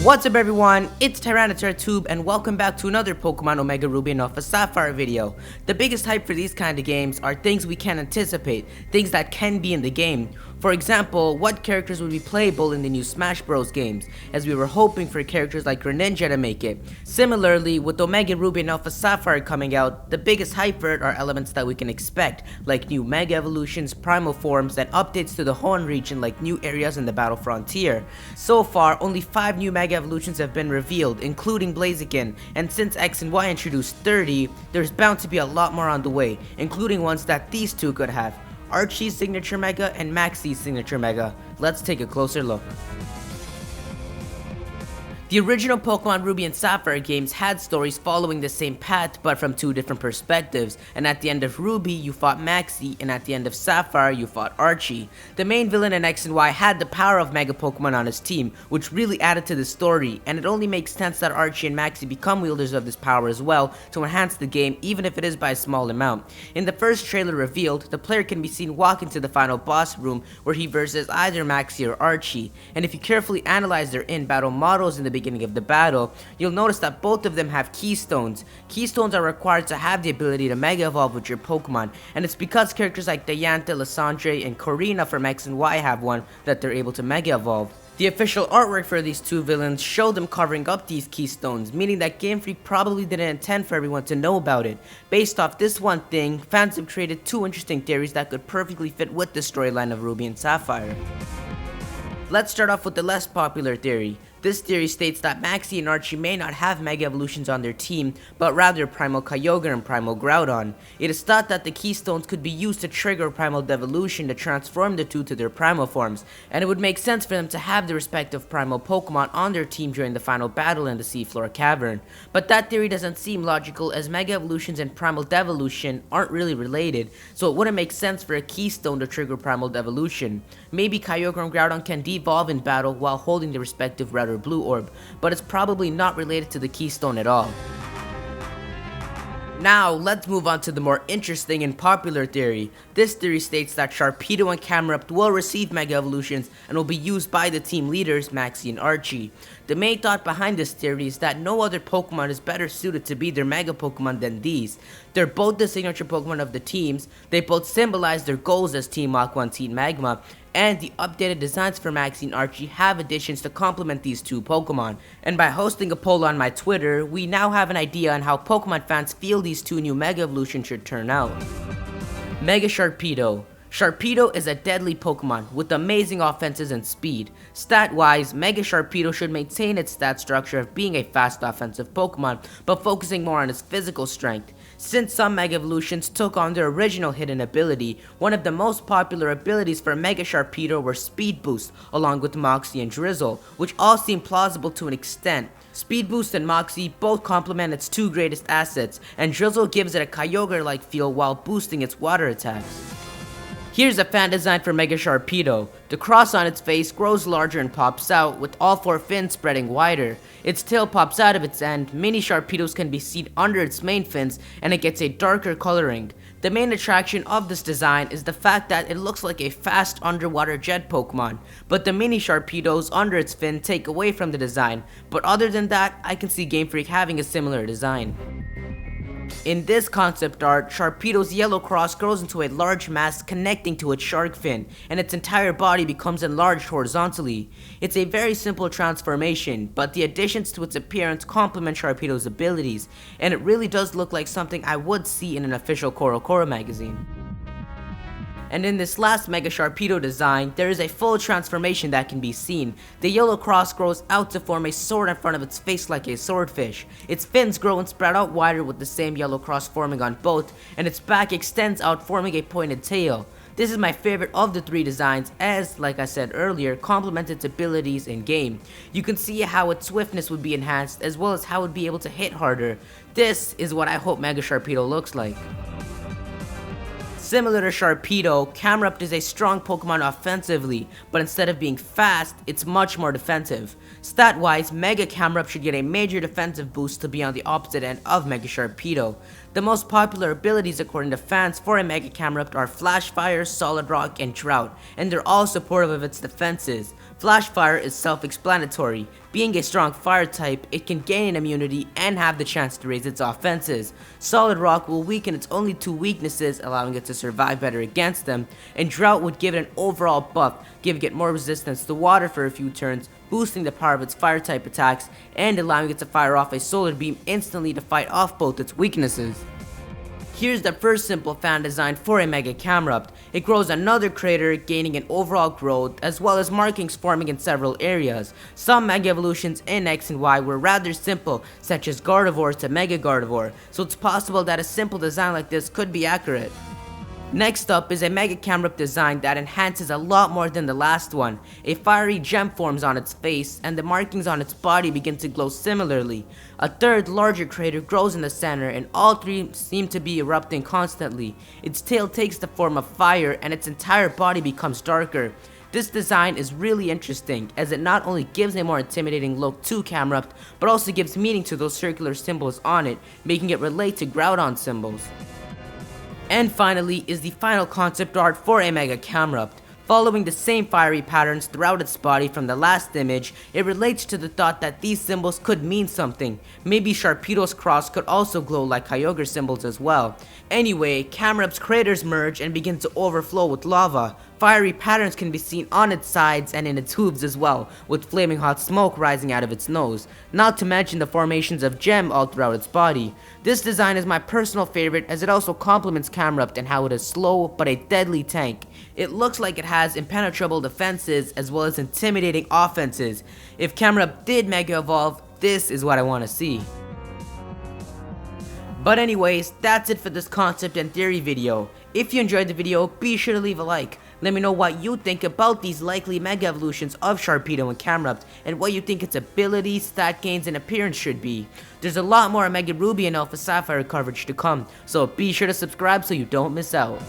What's up everyone, it's Tube and welcome back to another Pokemon Omega Ruby and Alpha Sapphire video. The biggest hype for these kind of games are things we can't anticipate, things that can be in the game. For example, what characters would be playable in the new Smash Bros games, as we were hoping for characters like Greninja to make it. Similarly, with Omega Ruby and Alpha Sapphire coming out, the biggest hype for it are elements that we can expect, like new Mega Evolutions, Primal Forms, and updates to the Hoenn region like new areas in the Battle Frontier. So far, only 5 new Mega Evolutions have been revealed, including Blaziken, and since X and Y introduced 30, there's bound to be a lot more on the way, including ones that these two could have. Archie's signature Mega and Maxie's signature Mega. Let's take a closer look. The original Pokemon Ruby and Sapphire games had stories following the same path but from two different perspectives, and at the end of Ruby you fought Maxie and at the end of Sapphire you fought Archie. The main villain in X and Y had the power of Mega Pokemon on his team, which really added to the story, and it only makes sense that Archie and Maxie become wielders of this power as well to enhance the game, even if it is by a small amount. In the first trailer revealed, the player can be seen walk into the final boss room where he versus either Maxie or Archie, and if you carefully analyze their in-battle models in the beginning of the battle, you'll notice that both of them have keystones. Keystones are required to have the ability to Mega Evolve with your Pokemon, and it's because characters like Diantha, Lysandre, and Corina from X and Y have one that they're able to Mega Evolve. The official artwork for these two villains show them covering up these keystones, meaning that Game Freak probably didn't intend for everyone to know about it. Based off this one thing, fans have created two interesting theories that could perfectly fit with the storyline of Ruby and Sapphire. Let's start off with the less popular theory. This theory states that Maxie and Archie may not have Mega Evolutions on their team, but rather Primal Kyogre and Primal Groudon. It is thought that the Keystones could be used to trigger Primal Devolution to transform the two to their Primal forms, and it would make sense for them to have the respective Primal Pokemon on their team during the final battle in the Seafloor Cavern. But that theory doesn't seem logical, as Mega Evolutions and Primal Devolution aren't really related, so it wouldn't make sense for a Keystone to trigger Primal Devolution. Maybe Kyogre and Groudon can devolve in battle while holding the respective red or blue orb, but it's probably not related to the Keystone at all. Now, let's move on to the more interesting and popular theory. This theory states that Sharpedo and Camerupt will receive Mega Evolutions and will be used by the team leaders, Maxie and Archie. The main thought behind this theory is that no other Pokemon is better suited to be their Mega Pokemon than these. They're both the signature Pokemon of the teams, they both symbolize their goals as Team Aqua and Team Magma, and the updated designs for Maxie and Archie have additions to complement these two Pokemon. And by hosting a poll on my Twitter, we now have an idea on how Pokemon fans feel these two new Mega Evolutions should turn out. Mega Sharpedo. Sharpedo is a deadly Pokemon with amazing offenses and speed. Stat-wise, Mega Sharpedo should maintain its stat structure of being a fast offensive Pokemon, but focusing more on its physical strength. Since some Mega Evolutions took on their original hidden ability, one of the most popular abilities for Mega Sharpedo were Speed Boost, along with Moxie and Drizzle, which all seem plausible to an extent. Speed Boost and Moxie both complement its two greatest assets, and Drizzle gives it a Kyogre-like feel while boosting its water attacks. Here's a fan design for Mega Sharpedo. The cross on its face grows larger and pops out, with all 4 fins spreading wider. Its tail pops out of its end, mini Sharpedos can be seen under its main fins, and it gets a darker coloring. The main attraction of this design is the fact that it looks like a fast underwater jet Pokemon, but the mini Sharpedos under its fin take away from the design, but other than that, I can see Game Freak having a similar design. In this concept art, Sharpedo's yellow cross grows into a large mass connecting to its shark fin, and its entire body becomes enlarged horizontally. It's a very simple transformation, but the additions to its appearance complement Sharpedo's abilities, and it really does look like something I would see in an official CoroCoro magazine. And in this last Mega Sharpedo design, there is a full transformation that can be seen. The yellow cross grows out to form a sword in front of its face like a swordfish. Its fins grow and spread out wider with the same yellow cross forming on both, and its back extends out forming a pointed tail. This is my favorite of the 3 designs as, like I said earlier, complements its abilities in game. You can see how its swiftness would be enhanced as well as how it would be able to hit harder. This is what I hope Mega Sharpedo looks like. Similar to Sharpedo, Camerupt is a strong Pokemon offensively, but instead of being fast, it's much more defensive. Stat-wise, Mega Camerupt should get a major defensive boost to be on the opposite end of Mega Sharpedo. The most popular abilities according to fans for a Mega Camerupt are Flash Fire, Solid Rock, and Drought, and they're all supportive of its defenses. Flash Fire is self-explanatory. Being a strong fire type, it can gain an immunity and have the chance to raise its offenses. Solid Rock will weaken its only two weaknesses, allowing it to survive better against them, and Drought would give it an overall buff, giving it more resistance to water for a few turns, boosting the power of its fire type attacks, and allowing it to fire off a solar beam instantly to fight off both its weaknesses. Here's the first simple fan design for a Mega Camerupt. It grows another crater, gaining an overall growth, as well as markings forming in several areas. Some Mega Evolutions in X and Y were rather simple, such as Gardevoir to Mega Gardevoir, so it's possible that a simple design like this could be accurate. Next up is a Mega Camerupt design that enhances a lot more than the last one. A fiery gem forms on its face, and the markings on its body begin to glow similarly. A third, larger crater grows in the center, and all three seem to be erupting constantly. Its tail takes the form of fire, and its entire body becomes darker. This design is really interesting, as it not only gives a more intimidating look to Camerupt, but also gives meaning to those circular symbols on it, making it relate to Groudon symbols. And finally is the final concept art for a Mega Camerupt. Following the same fiery patterns throughout its body from the last image, it relates to the thought that these symbols could mean something. Maybe Sharpedo's cross could also glow like Kyogre symbols as well. Anyway, Camerupt's craters merge and begin to overflow with lava. Fiery patterns can be seen on its sides and in its hooves as well, with flaming hot smoke rising out of its nose, not to mention the formations of gem all throughout its body. This design is my personal favorite, as it also complements Camerupt in how it is slow but a deadly tank. It looks like it has impenetrable defenses as well as intimidating offenses. If Camerupt did Mega Evolve, this is what I want to see. But anyways, that's it for this concept and theory video. If you enjoyed the video, be sure to leave a like. Let me know what you think about these likely Mega Evolutions of Sharpedo and Camerupt, and what you think its abilities, stat gains, and appearance should be. There's a lot more Mega Ruby and Alpha Sapphire coverage to come, so be sure to subscribe so you don't miss out.